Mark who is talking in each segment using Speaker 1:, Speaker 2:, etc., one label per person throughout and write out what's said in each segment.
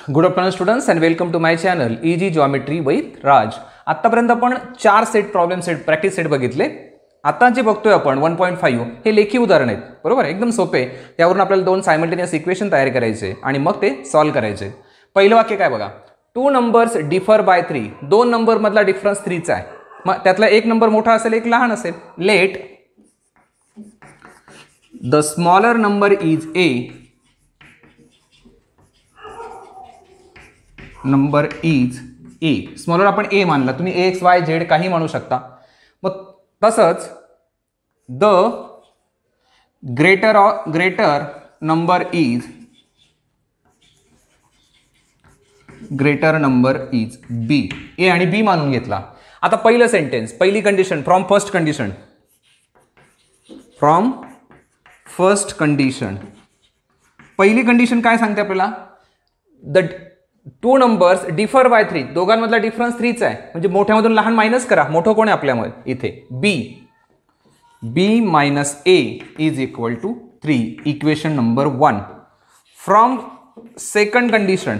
Speaker 1: Good afternoon students and welcome to my channel easy geometry with Raj. आतापर्यंत आपण 4 set problem set practice set बघितले. आता जे बघतोय आपण 1.5 हे लेखी उदाहरण आहेत, बरोबर. एकदम सोपे. त्यावरून आपल्याला 2 सायमल्टेनियस इक्वेशन तयार करायचे आणि मग ते सॉल्व्ह करायचे. पहिलं वाक्य काय बघा, 2 नंबर्स डिफर बाय 3. 2 नंबर मधला डिफरन्स 3 चा आहे. मग त्यातला एक नंबर मोठा असेल, एक लहान असेल. Let the smaller number is a, number is a. Smaller आपण ए मानला, तुम्ही एक्स वाय झेड काही म्हणू शकता. मग तसंच द ग्रेटर नंबर इज बी. ए आणि बी मानून घेतला. आता पहिलं सेंटेन्स, पहिली कंडिशन फ्रॉम फर्स्ट कंडिशन. पहिली कंडिशन काय सांगते आपल्याला, द 2 नंबर्स डिफर बाय 3. दोघांमधला डिफरन्स 3 चा आहे. म्हणजे मोठ्यामधून लहान मायनस करा. मोठं कोण आहे आपल्यामध्ये इथे, b minus A is equal to 3. Equation number 1. From second condition,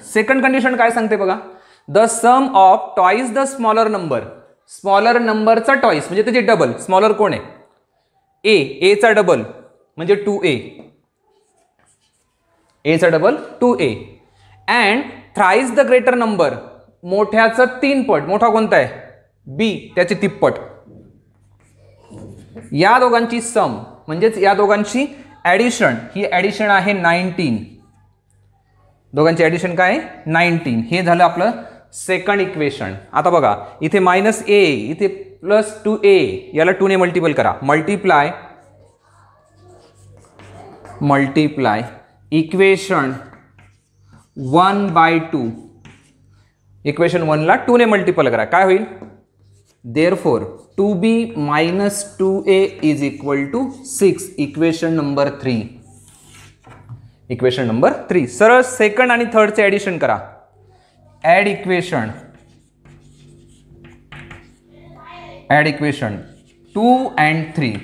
Speaker 1: second condition काय सांगते बघा, the sum of twice the smaller number. Smaller नंबरचा टॉईस म्हणजे त्याची डबल. स्मॉलर कोण आहे, ए चा डबल म्हणजे 2a. ए चा double 2a and thrice the greater number. मोठ्याचा 3 पट. मोठा कोणता आहे, बी, त्याची तिप्पट. या दोघांची सम म्हणजेच या दोघांची ऍडिशन, ही ऍडिशन आहे 19. दोघांची ऍडिशन काय आहे, 19. हे झालं आपलं सेकंड इक्वेशन. आता बघा इथे मायनस ए, इथे प्लस 2a, याला 2 ने मल्टिपल करा. Multiply equation 1/2. इक्वेशन 1 ला 2 ने मल्टिपल करा. काय होईल, therefore 2b minus 2a is equal to 6. Equation number 3. सरळ सेकंड आणि थर्डचे ऍडिशन करा. Add equation 2 and 3.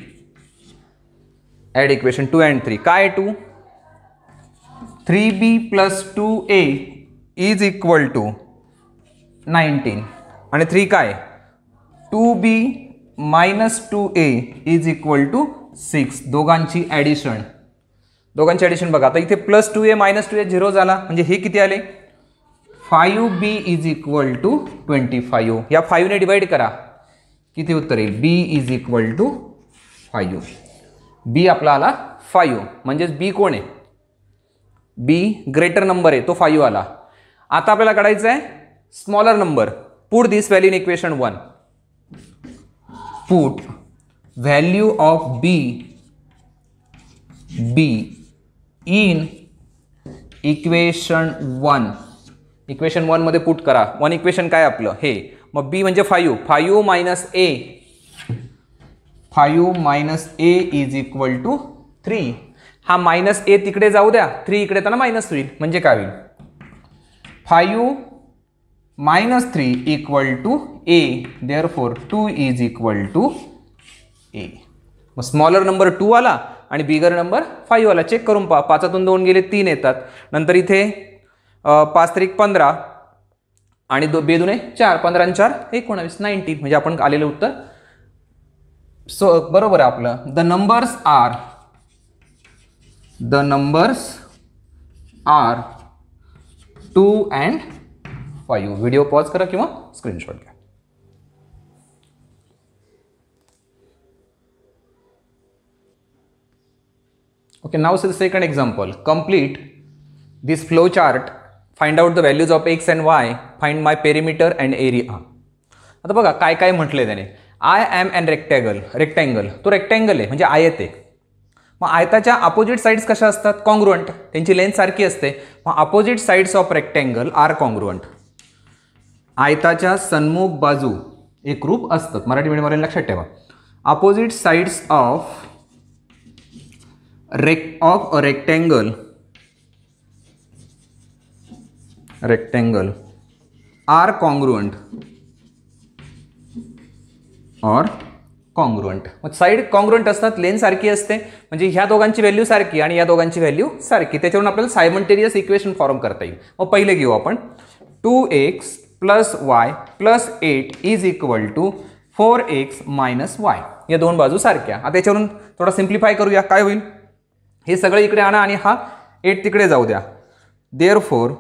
Speaker 1: Add equation 2 and 3. काय 2, 3b plus 2a is equal to 19 आणि 3 काय, 2b minus 2a is equal to 6. दोघांची ऍडिशन बघा. आता इथे प्लस 2a मायनस 2a 0 झाला म्हणजे हे किती आले, 5b इज इक्वल टू 25. या 5 ने डिवाइड करा, किती उत्तर येईल, b इज इक्वल टू 5. बी आपला आला 5. म्हणजेच बी कोण आहे, बी ग्रेटर नंबर आहे, तो 5 आला. आता आपल्याला काढायचं आहे smaller number. Put this value in equation 1. Put value of be in equation 1. Equation 1 मध्ये पुट करा. 1 इक्वेशन काय आपलं हे. मग बी म्हणजे 5 minus A is equal to 3. हा मायनस ए तिकडे जाऊ द्या, 3 इकडे येताना मायनस होईल. म्हणजे काय होईल, 5 minus 3 equal to a. Therefore 2 is equal to a. मग स्मॉलर नंबर 2 आला आणि बिगर नंबर 5 आला. चेक करून पहा. 5तून 2 गेले 3 येतात. नंतर इथे 5 त्रिक 15 आणि 2 दुने 4, 15 आणि 4 19, 19. म्हणजे आपण आलेलं उत्तर बरोबर आहे आपलं. The numbers are 2 and 5. Video pause करा किंवा स्क्रीनशॉट घ्या. Okay, now see the second example. Complete this flow chart. Find out the values of x and y. Find my perimeter and area. आता बघा काय काय म्हटलंय त्याने. I am an rectangle. तो रेक्टँगल आहे म्हणजे आयत आहे. मग आयताच्या अपोजिट साइड्स कशा असतात, कॉन्ग्रुएंट. त्यांची लेंथ सारखी असते. मग opposite sides of rectangle are congruent. आयताच्या सन्मुख बाजू एकरूप असतात. मराठी मीडियमवाले लक्षात ठेवा. Opposite sides of a rectangle are congruent or congruent. मग साईड कॉन्ग्रुएंट असतात, लेन सारखी असते, म्हणजे ह्या दोघांची व्हॅल्यू सारखी आणि या दोघांची व्हॅल्यू सारखी. त्याच्यावरून आपल्याला सायमल्टेनियस इक्वेशन फॉर्म करता येईल. मग पहिले घेऊ आपण 2x + y + 8 is equal to 4x - y. या दोन बाजू सारख्या. आता त्याच्यावरून थोडा सिम्प्लिफाय करूया. काय होईल, हे सगळं इकडे आणा आणि हा 8 तिकडे जाऊ द्या. देअरफॉर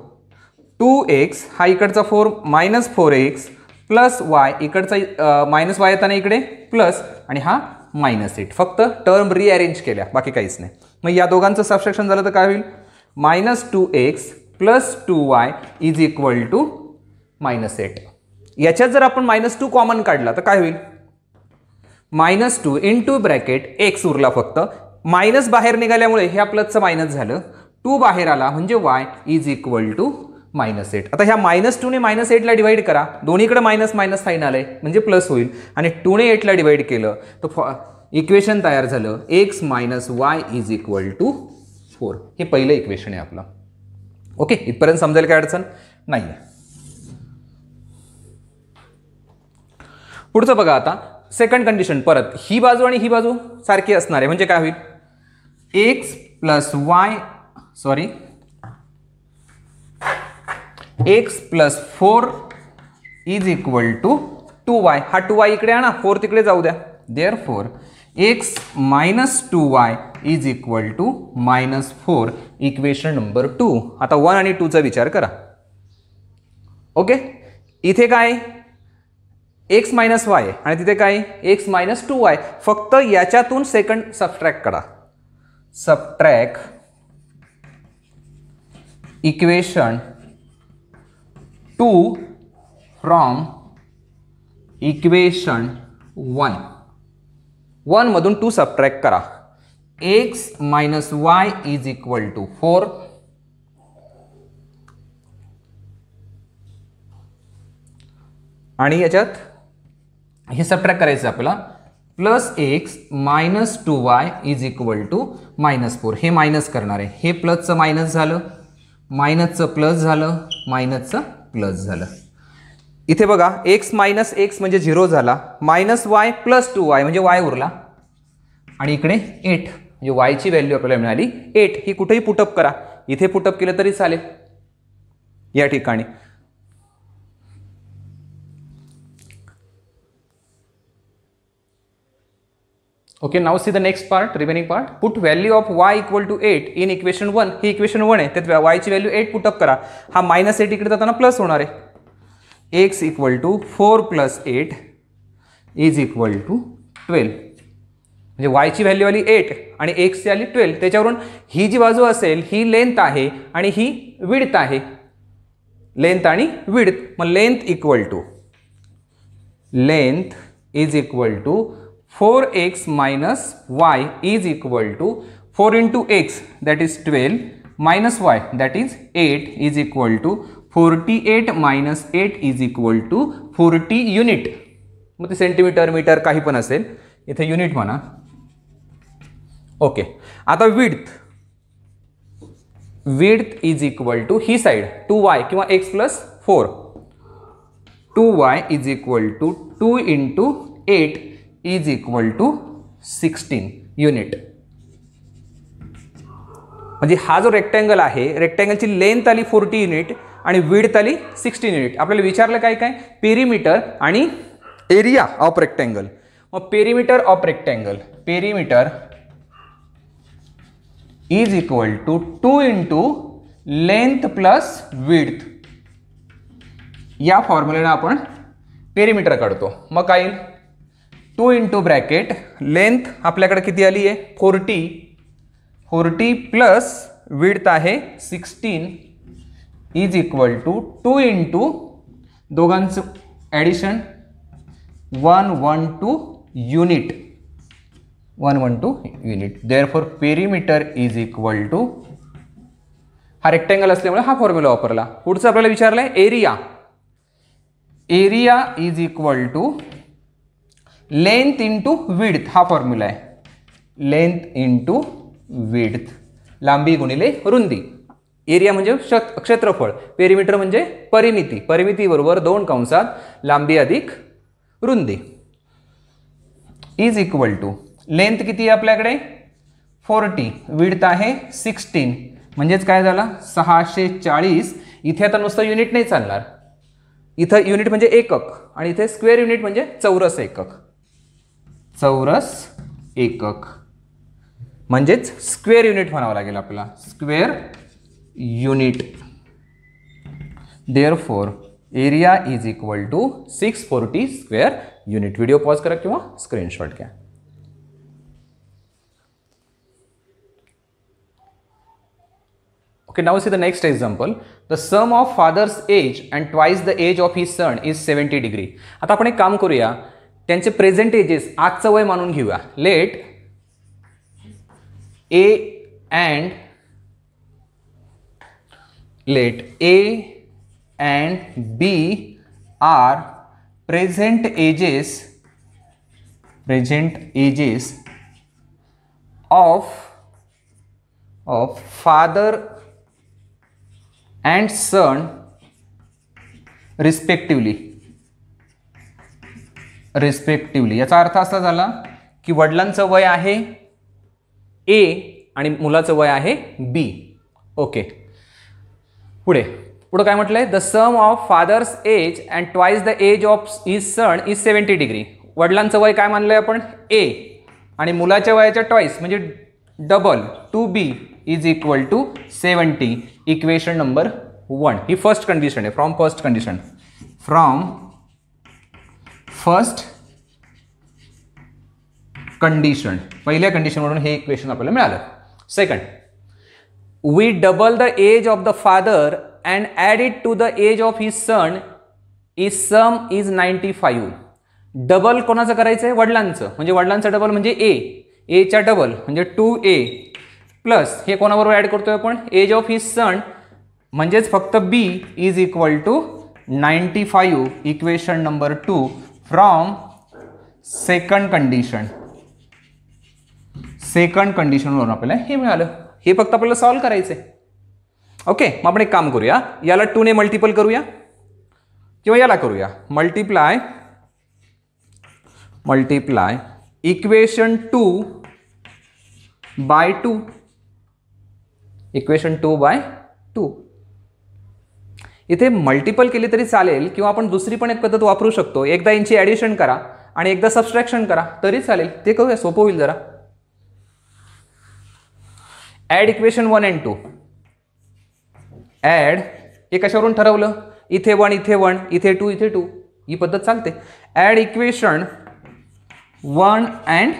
Speaker 1: 2x हा इकडचा 4 - 4x प्लस y इकडचा -y येताना इकडे प्लस आणि हा -8. फक्त टर्म रिअरेंज केल्या, बाकी काहीच नाही. मग या दोघांचं सबस्ट्रॅक्शन झालं तर काय होईल, -2x + 2y is equal to -8. याच्यात जर आपण -2 कॉमन काढला तर काय होईल, -2 इंटू ब्रॅकेट x उरला फक्त, मायनस बाहेर निघाल्यामुळे ह्या प्लसचं मायनस झालं, 2 बाहेर आला म्हणजे y इज इक्वल टू -8. आता ह्या -2 ने -8 ला डिवाइड करा, दोन्हीकडे मायनस मायनस साईन आलंय म्हणजे प्लस होईल, आणि 2 ने 8 ला डिवाइड केलं तर इक्वेशन तयार झालं x - y is equal to 4. हे पहिलं इक्वेशन आहे आपलं. ओके, इथपर्यंत समजेल काय अडचण नाही. पुढचं बघा. आता सेकंड कंडिशन, परत ही बाजू आणि ही बाजू सारखी असणार आहे, म्हणजे काय होईल, x + 4 is equal to 2y. हा 2y इकडे आणा, 4 तिकडे जाऊ द्या. Therefore x - 2y is equal to -4. Equation number 2. आता 1 आणि 2 चा विचार करा. ओके, इथे काय x - y आणि तिथे काय x - 2y. फक्त याच्यातून सेकंड सबट्रॅक्ट करा. Subtract equation 2 from equation 1. 1 मधून 2 सबट्रॅक्ट करा. x - y is equal to 4 आणि याच्यात हे सबट्रॅक्ट करायचं आपल्याला, plus x - 2y is equal to -4. हे मायनस करणार आहे, हे प्लसचं मायनस झालं, मायनसचं प्लस झालं, मायनसचं प्लस झालं. इथे बघा x - x म्हणजे 0 झाला, -y + 2y म्हणजे y उरला, आणि इकडे 8 म्हणजे y ची व्हॅल्यू आपल्याला मिळाली 8. ही कुठेही पुटअप करा, इथे पुटअप केलं तरी चालेल या ठिकाणी. Okay, now see the next part, remaining part. Put value of y equal to 8 in equation 1. ही इक्वेशन 1 आहे, त्यात y ची व्हॅल्यू 8 पुटअप करा. हा -8 इकडे जाताना प्लस होणार आहे. x equal to 4 + 8 is equal to 12. म्हणजे y ची व्हॅल्यू आली 8 आणि x ची आली 12. त्याच्यावरून ही जी बाजू असेल ही लेंथ आहे आणि ही विड्थ आहे, लेंथ आणि विड्थ. मग length is equal to 4x - y is equal to 4 into x that is 12 minus y that is 8 is equal to 48 minus 8 is equal to 40 unit. मग ते सेंटीमीटर मीटर काही पण असेल, इथे युनिट म्हणा. ओके, आता विड्थ इज इक्वल टू ही side 2y किंवा x + 4, 2y is equal to 2 into 8 is equal to 16 unit. म्हणजे हा जो रेक्टँगल आहे, रेक्टँगलची लेंथ आली 40 युनिट आणि विड्थ आली 16 युनिट. आपल्याला विचारलं काय काय, पेरिमीटर आणि एरिया ऑफ रेक्टँगल. मग perimeter of rectangle, perimeter is equal to 2 into length plus width. या फॉर्म्युलेला आपण पेरिमीटर काढतो. मग काय येईल, 2 into ब्रॅकेट लेंथ आपल्याकडे किती आली आहे 40 प्लस विड्थ आहे 16 इज इक्वल टू 2 into दोघांचं addition 112 unit. 112 unit. Therefore perimeter is equal to, हा रेक्टँगल असल्यामुळे हा फॉर्म्युला वापरला. पुढचं आपल्याला विचारलं आहे area is equal to length into width. हा फॉर्म्युला आहे, लेंथ इंटू विड्थ, लांबी गुणिले रुंदी. एरिया म्हणजे क्षेत्रफळ, पेरिमीटर म्हणजे परिमिती, परिमिती बरोबर 2 कंसात लांबी अधिक रुंदी. इज इक्वल टू लेंथ किती आहे आपल्याकडे 40, विड्थ आहे 16, म्हणजेच काय झाला 640. इथे आता नुसतं युनिट नाही चालणार, इथं युनिट म्हणजे एकक आणि इथे स्क्वेअर युनिट म्हणजे चौरस एकक. चौरस एकक म्हणजेच स्क्वेअर युनिट म्हणावं लागेल आपल्याला, square unit. Therefore area is equal to 640 square unit. Video pause करा किंवा स्क्रीनशॉट घ्या. Okay, now see the next example. The sum of father's age and twice the age of his son is 70 degree. आता आपण एक काम करूया, त्यांचे present edges आजचं वय मानून घेऊया. Let A and B are present ages of father and son respectively. याचा अर्थ असा झाला की वडिलांचं वय आहे A आणि मुलाचं वय आहे B. ओके, पुढे काय म्हटलंय, the sum of father's age and twice the age of his son is 70 degree. वडिलांचं वय काय मानलंय आपण A आणि मुलाच्या वयाच्या ट्वाइस म्हणजे double 2B is equal to 70. Equation number 1 ही फर्स्ट कंडिशन आहे. फ्रॉम फर्स्ट कंडिशन पहिल्या कंडिशनवरून हे इक्वेशन आपल्याला मिळालं. Second, we double the age of the father and add it to the age of his son is sum is 95. Double कोणाचं करायचं आहे, वडिलांचं. म्हणजे वडिलांचं डबल म्हणजे एच्या डबल म्हणजे 2A प्लस हे कोणाबरोबर ॲड करतोय आपण, एज ऑफ हिज सन म्हणजेच फक्त B is equal to 95. Equation number 2 from second कंडिशनवरून आपल्याला हे मिळालं. हे फक्त आपल्याला सॉल्व्ह करायचंय. ओके, मग आपण एक काम करूया, याला 2 ने मल्टिपल करूया किंवा याला करूया multiply equation 2 by 2. Equation 2 by 2. इथे मल्टिपल केली तरी चालेल किंवा आपण दुसरी पण एक पद्धत वापरू शकतो. एकदा यांची ॲडिशन करा आणि एकदा सबस्ट्रॅक्शन करा तरी चालेल. ते करूया, सोपं होईल जरा. Add equation 1 and 2. ॲड हे कशावरून ठरवलं, इथे 1 इथे 1 इथे 2 इथे 2 ही पद्धत चालते. ॲड इक्वेशन 1 and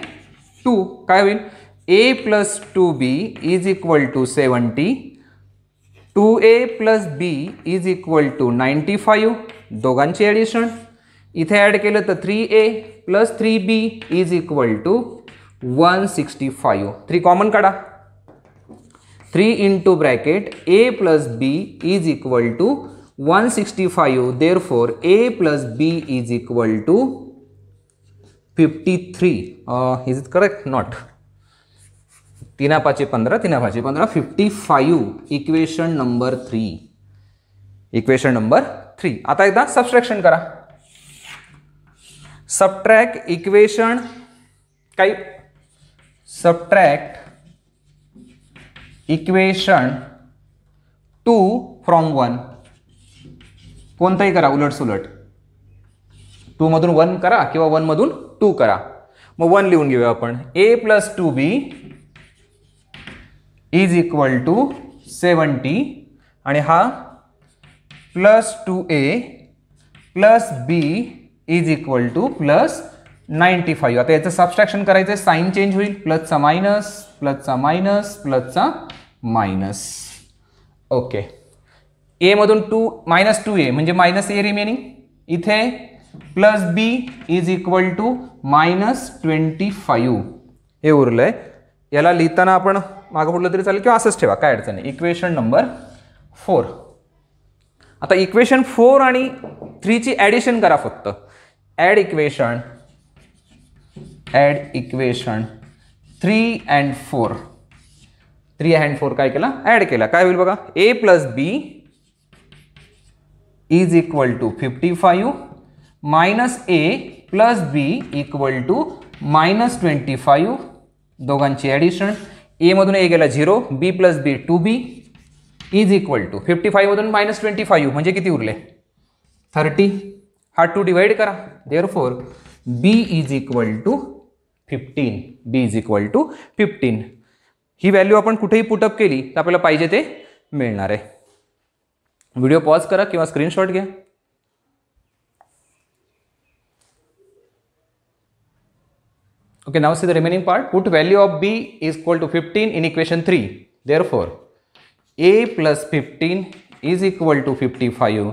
Speaker 1: 2 काय होईल, A plus 2B is equal to 70. 2A plus B is equal to 95. दोघांची ॲडिशन इथे ॲड केलं तर 3A plus 3B is equal to 165. 3 common काढा. 3 into bracket A plus B is equal to 165. Therefore A plus B is equal to 53. Is it correct? Not. 3 5 15 3 5 15 55. Equation number 3. आता एकदा subtraction करा. Subtract equation equation 2 from 1. कोणताही करा, उलट सुलट. 2 मधून 1 करा किंवा 1 मधून 2 करा. मग 1 लिहून घेऊया आपण. A plus 2B is equal to 70 आणि हा plus 2A plus B is equal to plus 95. आता याचं सबस्ट्रॅक्शन करायचं, साइन चेंज होईल, प्लसचा मायनस प्लसचा मायनस प्लसचा मायनस. ओके, A मधून 2A म्हणजे मायनस A रिमेनिंग. इथे plus B is equal to minus 25 हे उरलंय. याला लिहिताना आपण मागं पुढलं तरी चालेल किंवा असंच ठेवा, काय अडचण नाही. Equation number 4. आता इक्वेशन 4 आणि 3 ची ॲडिशन करा फक्त. Add equation 3 and 4. 3 and 4 काय केला, ॲड केला. काय होईल बघा, A plus B is equal to 55 minus A plus B equal to -25 दोघांची ॲडिशन. ए मधून ए गेला 0, b plus b 2b is equal to 55 मधून -25 म्हणजे किती उरले 30. हा 2 डिवाइड करा. Therefore B is equal to 15. B is equal to 15. ही व्हॅल्यू आपण कुठेही पुटअप केली तर आपल्याला पाहिजे ते मिळणार आहे. व्हिडिओ पॉज करा किंवा स्क्रीनशॉट घ्या. Okay, now see the remaining part. Put value of b is equal to 15 in equation 3. Therefore, a plus 15 is equal to 55.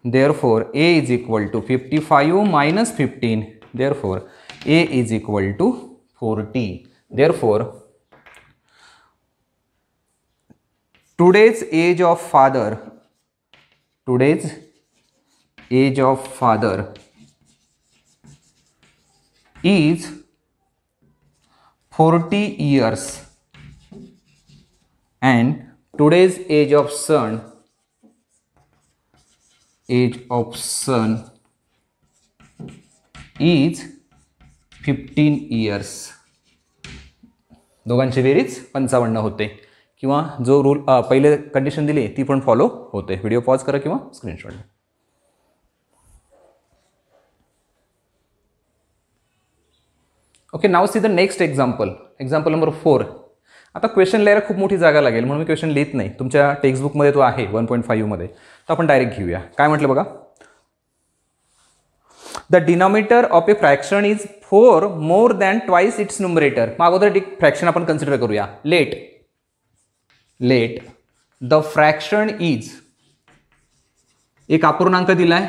Speaker 1: Therefore, a is equal to 55 minus 15. Therefore, a is equal to 40. Therefore, today's age of father is 40 years and today's age of son is 15 years. दोघांची बेरीज 55 होते किंवा जो rule पहिले condition दिली ती पण follow होते. व्हिडिओ पॉज करा किंवा screenshot. Okay, now see the next example. Example number 4. आता क्वेश्चन लिहायला खूप मोठी जागा लागेल म्हणून मी क्वेश्चन लिहित नाही. तुमच्या टेक्स्टबुकमध्ये तो आहे 1.5 मध्ये. तर आपण डायरेक्ट घेऊया. काय म्हटलं बघा. The denominator of A fraction is 4 more than twice its numerator. मग अगोदर एक फ्रॅक्शन आपण कन्सिडर करूया. लेट द फ्रॅक्शन इज, एक अपूर्णांक दिलाय,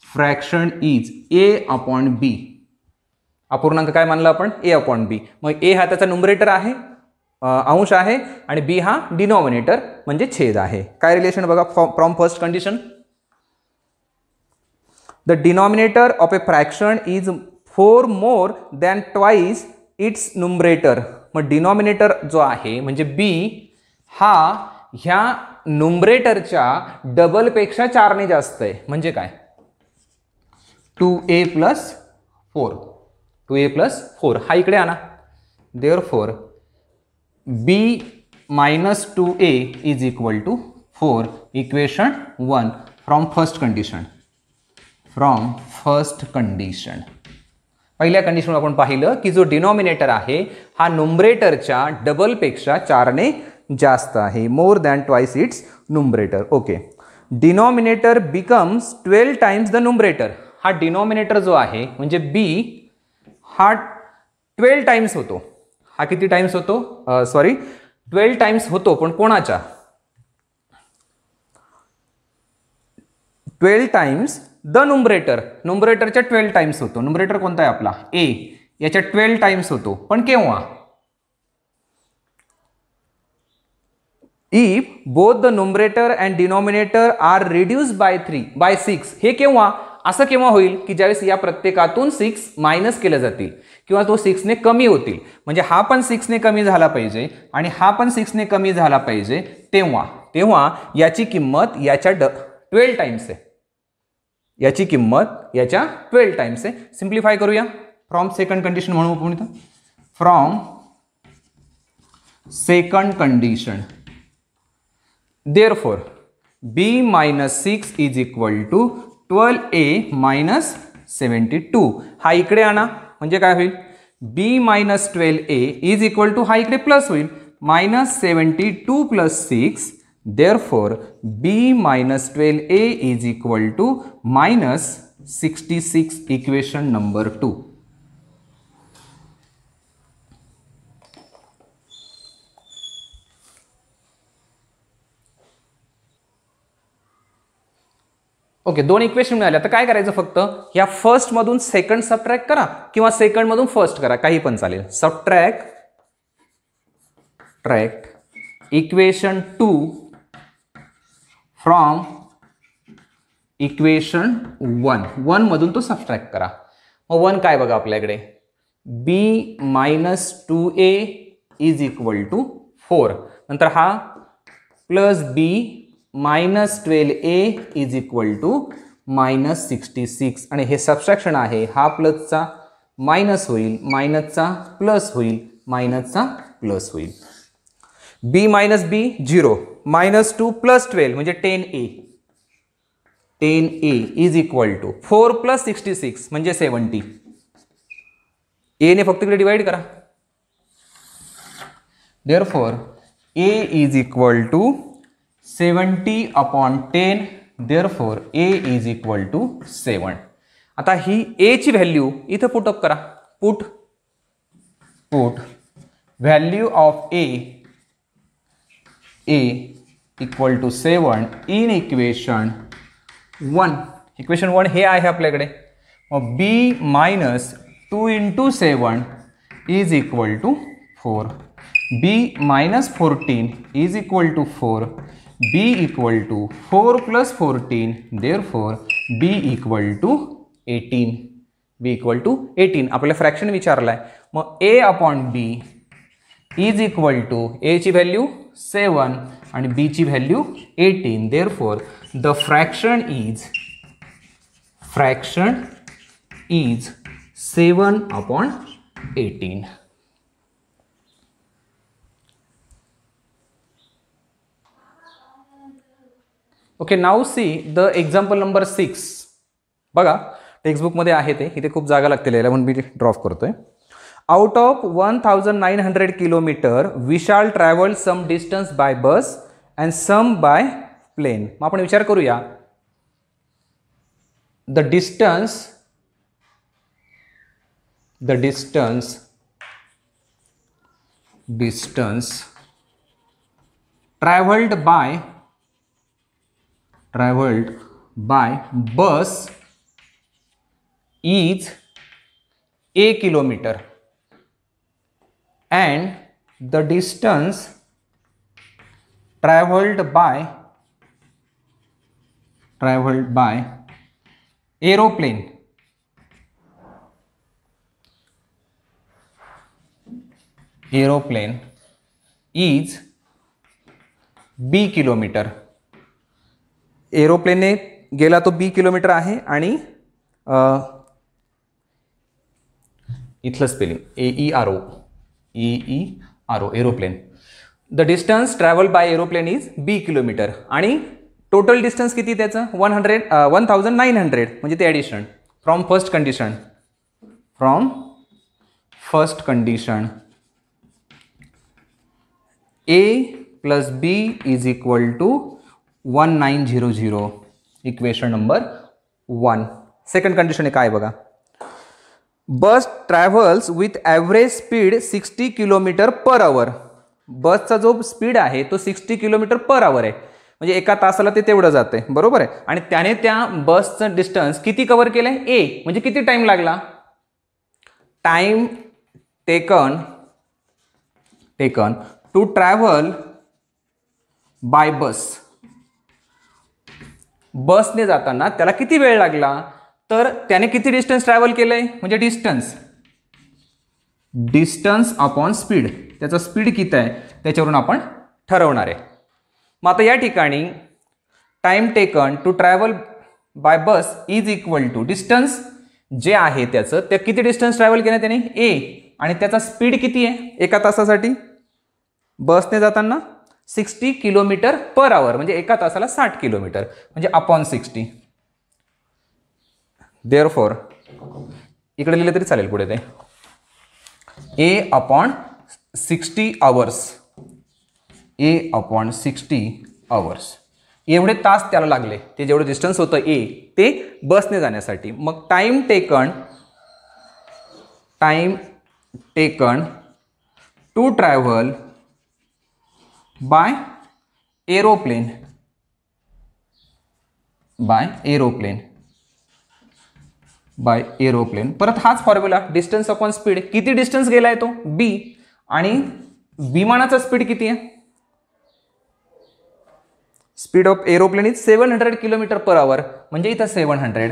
Speaker 1: फ्रॅक्शन इज ए अपॉन बी. अपूर्णांक काय मानला आपण ए अपॉन बी. मग ए हा त्याचा न्यूमरेटर आहे, अंश आहे, आणि बी हा डिनॉमिनेटर म्हणजे छेद आहे. काय रिलेशन बघा from first condition. The denominator of A fraction is 4 more than twice its numerator. मग डिनॉमिनेटर जो आहे म्हणजे बी हा ह्या न्यूमरेटरच्या डबलपेक्षा 4 ने जास्त आहे. म्हणजे काय 2a + 4. 2a + 4 हा इकडे आणा. Therefore b - 2a is equal to 4. Equation 1 from first condition. पहिल्या कंडिशन आपण पाहिलं की जो डिनॉमिनेटर आहे हा न्यूमरेटरच्या डबलपेक्षा 4 ने जास्त आहे. More than twice its numerator. Okay, denominator becomes 12 times the numerator. हा डिनॉमिनेटर जो आहे म्हणजे b हा 12 टाइम्स होतो. हा किती टाइम्स होतो 12 टाइम्स होतो, पण कोणाच्या 12 टाइम्स द न्यूमरेटर. न्यूमरेटरच्या 12 टाइम्स होतो. न्यूमरेटर कोणता आहे आपला a, याच्या 12 टाइम्स होतो. पण केव्हा if both the numerator and denominator are reduced by 6. हे केव्हा, असं केव्हा होईल की ज्यावेळेस या प्रत्येकातून 6 मायनस केले जातील किंवा तो 6 ने कमी होतील. म्हणजे हा पण 6 ने कमी झाला पाहिजे आणि हा पण 6 ने कमी झाला पाहिजे. तेव्हा याची किंमत याच्या 12 टाइम्स आहे. याची किंमत याच्या 12 टाइम्स आहे. सिंप्लिफाय करूया. फ्रॉम सेकंड कंडिशन म्हणू आपण इथं. From second condition. Therefore b - 6 is equal to 12a - 72. हा इकडे आणा. म्हणजे काय होईल b - 12a is equal to, हा इकडे प्लस होईल, -72 + 6. Therefore b - 12a is equal to -66. Equation number 2. Okay, 2 equation मिळाले. आता काय करायचं, फक्त या फर्स्ट मधून सेकंड सबट्रॅक्ट करा किंवा सेकंड मधून फर्स्ट करा, काही पण चालेल. सबट्रॅक्ट इक्वेशन 2 फ्रॉम इक्वेशन 1 मधून तो सबट्रॅक्ट करा. मग 1 काय बघा आपल्याकडे b - 2a is equal to 4. नंतर हा plus b - 12a is equal to -66. आणि हे सबट्रॅक्शन आहे. हा प्लसचा मायनस होईल, मायनसचा प्लस होईल, मायनसचा प्लस होईल. बी मायनस बी 0, -2 + 12 म्हणजे 10a. 10a is equal to 4 + 66 म्हणजे 70. ए ने फक्त इकडे डिवाइड करा. Therefore a is equal to 70/10. Therefore a is equal to 7. आता ही a ची व्हॅल्यू इथं पुटअप करा. Put value of a equal to 7 in equation 1. Equation 1 हे आहे आपल्याकडे. मग b minus 2 × 7 is equal to 4. b minus 14 is equal to 4. b equal to 4 plus 14. Therefore b equal to 18. b equal to 18. आपल्याला fraction विचारलाय. मग a upon b is equal to a ची value 7 आणि b ची value 18. Therefore the fraction is 7/18. Okay, now see the example number 6. बघा टेक्स्टबुकमध्ये आहे ते, इथे खूप जागा लागते लिहायला म्हणून मी ड्रॉप करतोय. Out of 1900 kilometre we shall travel some distance by bus and some by plane. मग आपण विचार करूया the distance travelled by bus is a kilometer and the distance traveled by aeroplane is b kilometer. एरोप्लेनने गेला तो b kilometre आहे आणि इथलं spelling AERO aeroplane. The distance travel by aeroplane is b kilometre आणि टोटल डिस्टन्स किती त्याचं 1900 म्हणजे ते addition from first condition a plus b is equal to 1900. Equation number 1. Second condition आहे काय बघा. Bus travels with average speed 60 km/h. बसचा जो स्पीड आहे तो 60 km/h आहे, म्हणजे एका तासाला ते तेवढं जाते, बरोबर आहे. आणि त्याने त्या बसचं डिस्टन्स किती कव्हर केलंय a, म्हणजे किती टाइम लागला. Time taken to travel by बसने जाताना त्याला किती वेळ लागला, तर त्याने किती डिस्टन्स ट्रॅव्हल केलंय म्हणजे डिस्टन्स अपॉन स्पीड, त्याचा स्पीड किती आहे त्याच्यावरून आपण ठरवणार आहे. मग आता या ठिकाणी time taken to travel by bus is equal to distance जे आहे त्याचं, त्या किती डिस्टन्स ट्रॅव्हल केलं त्याने a आणि त्याचा स्पीड किती आहे एका तासासाठी बसने जाताना 60 km/h म्हणजे एका तासाला 60 किलोमीटर म्हणजे अपॉन 60. देअरफॉर इकडे लिहिले तरी चालेल पुढे ते a/60 hours एवढे तास त्याला लागले, ते जेवढे डिस्टन्स होतं a ते बसने जाण्यासाठी. मग time taken to travel by aeroplane. परत हाच फॉर्म्युला डिस्टन्स अपॉन स्पीड. किती डिस्टन्स गेलाय तो b आणि विमानाचा स्पीड किती आहे. Speed of aeroplane is 700 km/h म्हणजे इथं 700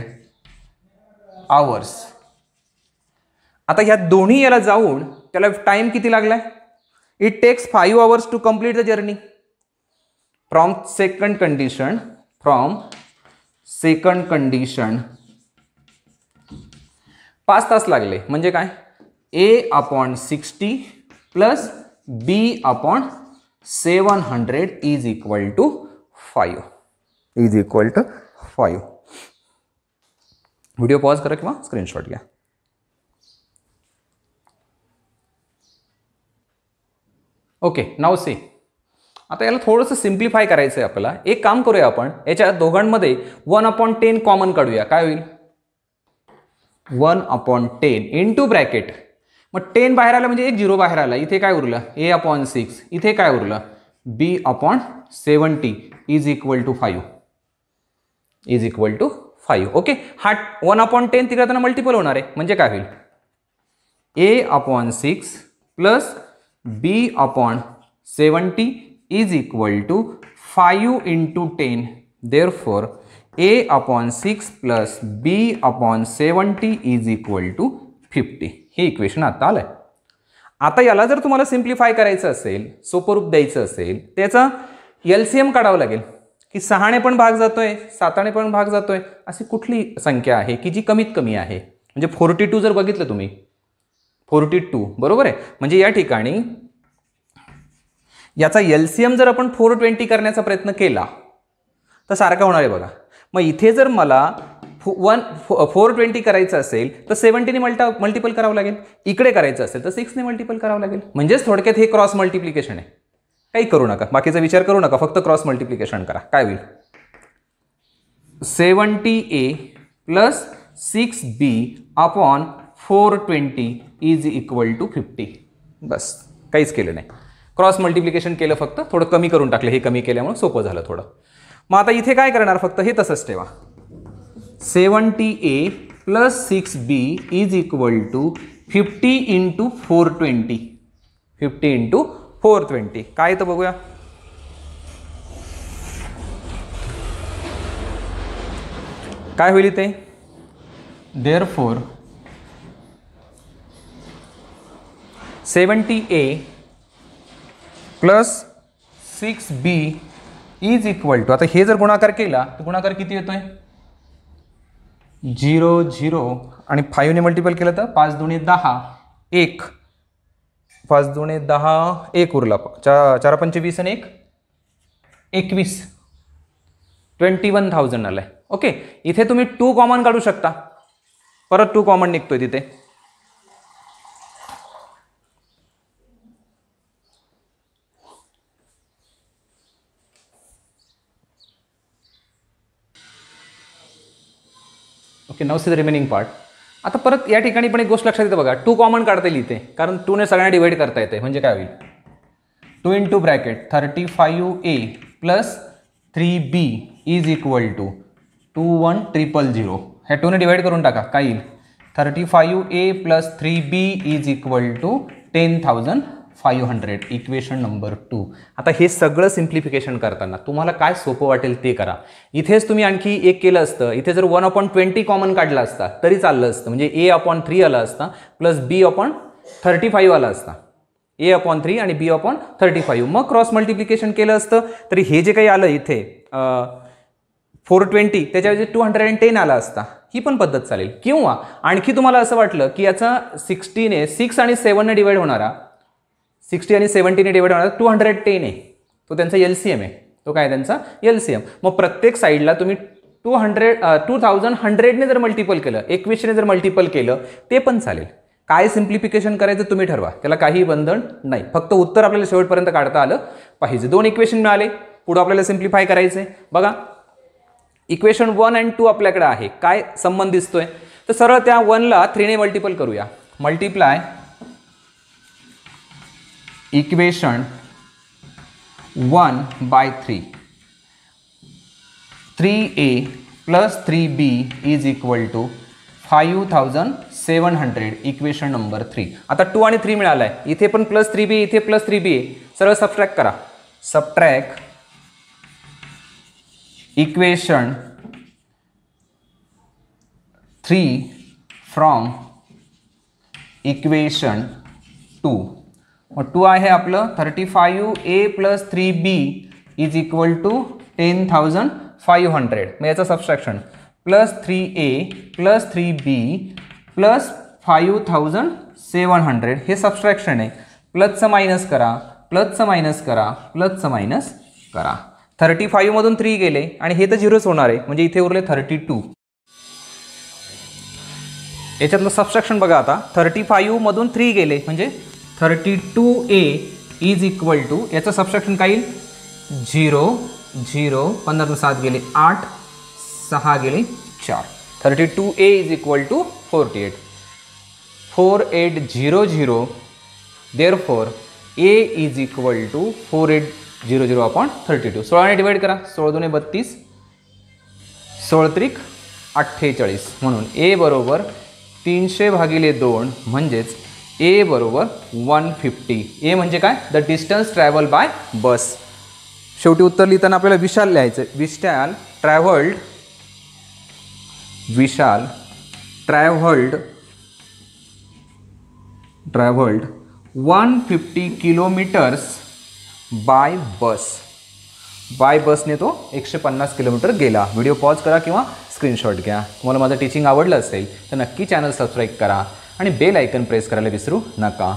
Speaker 1: hours. आता ह्या दोन्ही याला जाऊन त्याला टाइम किती लागलाय. It takes 5 hours to complete the journey from second condition 5 तास लागले म्हणजे काय, A/60 plus B/700 is equal to 5 video pause करा किंवा स्क्रीनशॉट घ्या. ओके, नाव सी. आता याला थोडंसं सिम्प्लिफाय करायचं आहे आपल्याला. एक काम करूया आपण, याच्या दोघांमध्ये 1/10 कॉमन काढूया. काय होईल, 1/10 इंटू ब्रॅकेट. मग 10 बाहेर आला म्हणजे एक 0 बाहेर आला. इथे काय उरलं, A/6. इथे काय उरलं, B/70 is equal to 5. Okay, हा 1/10 तिकडे जाताना मल्टिपल होणार आहे म्हणजे काय होईल, A/6 plus B/70 is equal to 5 into 10. Therefore, A/6 plus B/70 is equal to 50. हे इक्वेशन आता आलंय. आता याला जर तुम्हाला सिम्प्लिफाय करायचं असेल, सोपं रूप द्यायचं असेल, त्याचा LCM काढावं लागेल की 6ने पण भाग जातोय, 7ने पण भाग जातोय, अशी कुठली संख्या आहे की जी कमीत कमी आहे. म्हणजे 42 जर बघितलं तुम्ही, 42 बरोबर आहे. म्हणजे या ठिकाणी याचा LCM जर आपण 420 करण्याचा प्रयत्न केला तर सारखा होणार आहे बघा. मग इथे जर मला 420 करायचं असेल तर 70ने मल्टिपल करावं लागेल. इकडे करायचं असेल तर 6ने मल्टिपल करावं लागेल. म्हणजेच थोडक्यात हे क्रॉस मल्टिप्लिकेशन आहे. काही करू नका, बाकीचा विचार करू नका, फक्त क्रॉस मल्टिप्लिकेशन करा. काय होईल, 70A plus 6B/420 is equal to 50. बस, काहीच केलं नाही. क्रॉस मल्टिप्लिकेशन केलं, फक्त थोडं कमी करून टाकलं. हे कमी केल्यामुळे सोपं झालं थोडं. मग आता इथे काय करणार, फक्त हे तसंच ठेवा. 70A plus 6B is equal to 50 into 420. 50 into 420 काय येतं बघूया. काय होईल इथे, therefore 70A plus 6B is equal to, आता हे जर गुणाकार केला तर गुणाकार किती येतोय, 0 0 आणि 5ने मल्टिपल केलं तर 5 दुणे 10, 1 5 दुणे 10, 1 उरला, 4 पंचे 20 आणि 1 21, 21,000 आलाय. ओके, इथे तुम्ही 2 कॉमन काढू शकता, परत 2 कॉमन निघतोय तिथे. Okay, now see the remaining part. आता परत या ठिकाणी पण एक गोष्ट लक्षात येते बघा, 2 कॉमन काढता येईल इथे, कारण 2ने सगळ्यांना डिवाइड करता येते. म्हणजे काय होईल, 2 into bracket 35A plus 3B is equal to 21,000. ह्या 2ने डिवाइड करून टाका. काय येईल, 35A plus 3B is equal to 10,500. Equation number 2. आता हे सगळं सिम्प्लिफिकेशन करताना तुम्हाला काय सोपं वाटेल ते करा. इथेच तुम्ही आणखी एक केलं असतं, इथे जर 1/20 कॉमन काढला असता तरी चाललं असतं. म्हणजे A/3 आला असता प्लस B/35 आला असता. A/3 आणि B/35. मग क्रॉस मल्टिप्लिकेशन केलं असतं तरी हे जे काही आलं इथे 420 त्याच्याऐवजी 210 आला असता. ही पण पद्धत चालेल. किंवा आणखी तुम्हाला असं वाटलं की याचा 60ने 6 आणि 7ने डिवाइड होणारा, 60 आणि 70ने डिवाइड होणारा 210 आहे, तो त्यांचा LCM आहे. तो काय त्यांचा LCM. मग प्रत्येक साईडला तुम्ही 2100ने जर मल्टिपल केलं, 2100ने जर मल्टिपल केलं ते पण चालेल. काय सिम्प्लिफिकेशन करायचं तुम्ही ठरवा, त्याला काही बंधन नाही. फक्त उत्तर आपल्याला शेवटपर्यंत काढता आलं पाहिजे. 2 इक्वेशन मिळाले, पुढे आपल्याला सिम्प्लिफाय करायचंय. बघा, इक्वेशन 1 आणि 2 आपल्याकडे आहे. काय संबंध दिसतोय, तर सरळ त्या 1ला 3ने मल्टिपल करूया. Multiply equation 1/3. 3A plus 3B is equal to 5,700. Equation number 3. आता 2 आणि 3 मिळालाय. इथे पण प्लस 3B, इथे प्लस 3B आहे. सरळ सबट्रॅक्ट करा. Subtract equation 3 from equation 2. मग 2 आहे आपलं 35A plus 3B is equal to 10,500. मग याचं subtraction plus 3A plus 3B plus 5700 हे सबस्ट्रॅक्शन आहे. प्लसचं मायनस करा, प्लसचं मायनस करा, प्लसचं मायनस करा. 35 मधून 3 गेले आणि हे तर 0च होणार आहे, म्हणजे इथे उरले 32. याच्यातलं सबस्ट्रॅक्शन बघा आता. 35 मधून 3 गेले म्हणजे 32A इज इक्वल टू, याचं सबस्ट्रॅक्शन काय येईल? 0 0 15 7 गेले 8 6 गेले 4. 32A is equal to 48. 4800 therefore A is equal to 4800 upon 32. 16 ने डिवाइड करा. 16 दुने 32, 16 त्रिक 48. म्हणून A बरोबर 300 भागिले 2 म्हणजेच A बरोबर 150. A म्हणजे काय? द डिस्टन्स ट्रॅव्हल बाय बस. शेवटी उत्तर लिहिताना आपल्याला विशाल लिहायचं. विशाल ट्रॅव्हल्ड 150 किलोमीटर्स बाय बस. बाय बसने तो 150 किलोमीटर गेला. व्हिडिओ पॉज करा किंवा स्क्रीनशॉट घ्या. तुम्हाला माझं टीचिंग आवडलं असेल तर नक्की चॅनल सबस्क्राईब करा आणि बेल आयकन प्रेस करायला विसरू नका.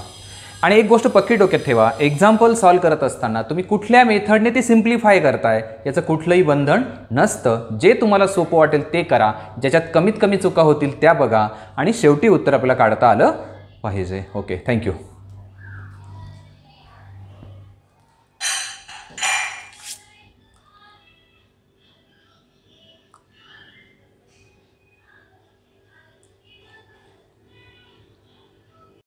Speaker 1: आणि एक गोष्ट पक्की डोक्यात ठेवा, एक्झाम्पल सॉल्व करत असताना तुम्ही कुठल्या मेथडने ते सिम्प्लिफाय करताय याचं कुठलंही बंधन नसतं. जे तुम्हाला सोपं वाटेल ते करा, ज्याच्यात कमीत कमी चुका होतील त्या बघा आणि शेवटी उत्तर आपल्याला काढता आलं पाहिजे. Okay, thank you.